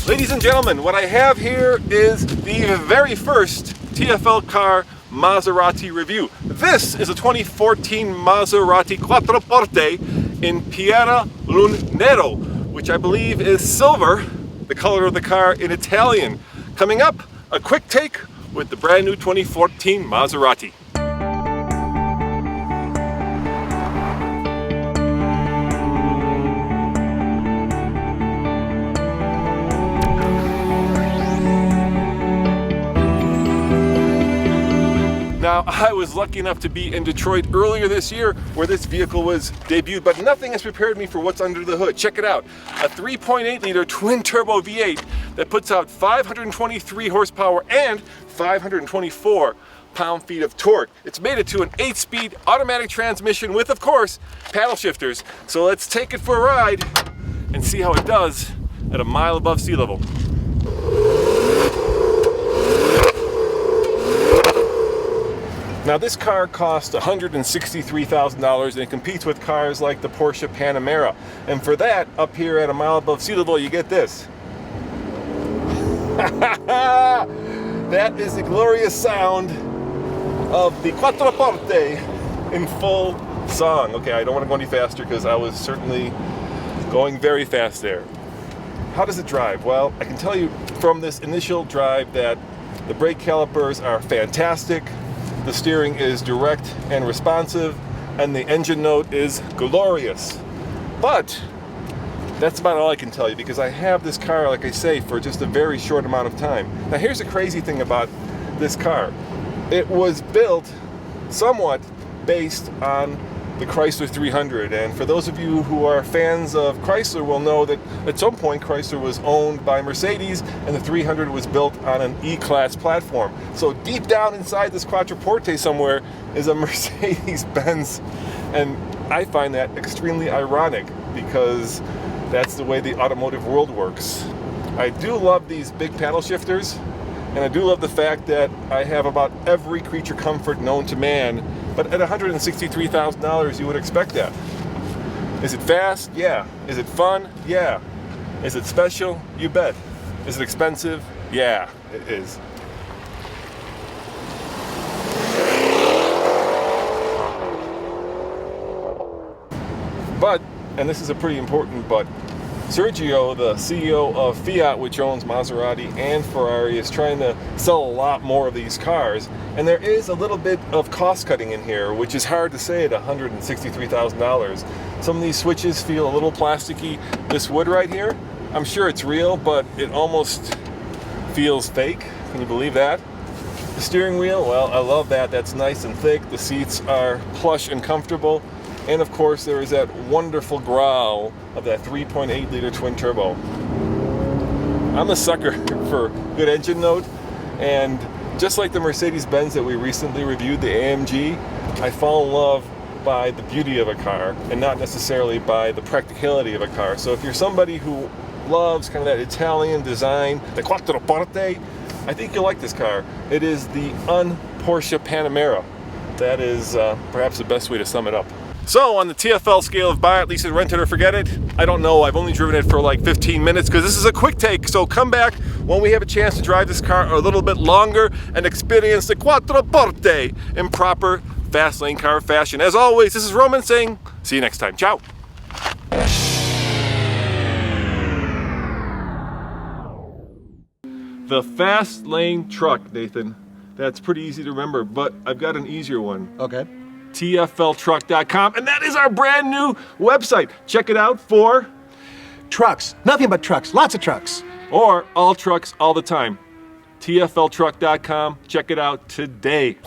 Ladies and gentlemen, what I have here is the very first TFL car Maserati review. This is a 2014 Maserati Quattroporte in Piera Lunero, which I believe is silver, the color of the car in Italian. Coming up, a quick take with the brand new 2014 Maserati. Now, I was lucky enough to be in Detroit earlier this year where this vehicle was debuted, but nothing has prepared me for what's under the hood. Check it out. A 3.8 liter twin turbo V8 that puts out 523 horsepower and 524 pound-feet of torque. It's made it to an 8-speed automatic transmission with, of course, paddle shifters. So let's take it for a ride and see how it does at a mile above sea level. Now this car costs $163,000 and it competes with cars like the Porsche Panamera. And for that, up here at a mile above sea level, you get this. That is the glorious sound of the Quattroporte in full song. Okay, I don't want to go any faster because I was certainly going very fast there. How does it drive? Well, I can tell you from this initial drive that the brake calipers are fantastic. The steering is direct and responsive, and the engine note is glorious. But that's about all I can tell you because I have this car, like I say, for just a very short amount of time. Now here's the crazy thing about this car. It was built somewhat based on the Chrysler 300, and for those of you who are fans of Chrysler will know that at some point Chrysler was owned by Mercedes and the 300 was built on an E-Class platform. So deep down inside this Quattroporte somewhere is a Mercedes-Benz, and I find that extremely ironic because that's the way the automotive world works. I do love these big paddle shifters, and I do love the fact that I have about every creature comfort known to man. But at $163,000, you would expect that. Is it fast? Yeah. Is it fun? Yeah. Is it special? You bet. Is it expensive? Yeah, it is. But, and this is a pretty important but, Sergio, the CEO of Fiat, which owns Maserati and Ferrari, is trying to sell a lot more of these cars. And there is a little bit of cost cutting in here, which is hard to say at $163,000. Some of these switches feel a little plasticky. This wood right here, I'm sure it's real, but it almost feels fake. Can you believe that? The steering wheel, well, I love that. That's nice and thick. The seats are plush and comfortable. And of course, there is that wonderful growl of that 3.8 liter twin turbo. I'm a sucker for good engine note, and just like the Mercedes-Benz that we recently reviewed, the AMG, I fall in love by the beauty of a car and not necessarily by the practicality of a car. So if you're somebody who loves kind of that Italian design, the Quattroporte, I think you'll like this car. It is the un-Porsche Panamera. That is perhaps the best way to sum it up. So on the TFL scale of buy it, lease it, rent it, or forget it, I don't know. I've only driven it for like 15 minutes because this is a quick take. So come back when we have a chance to drive this car a little bit longer and experience the Quattroporte in proper fast lane car fashion. As always, this is Roman saying, see you next time. Ciao. The fast lane truck, Nathan. That's pretty easy to remember, but I've got an easier one. Okay. TFLtruck.com, and that is our brand new website. Check it out for trucks. Nothing but trucks. Lots of trucks. Or all trucks all the time. TFLtruck.com. Check it out today.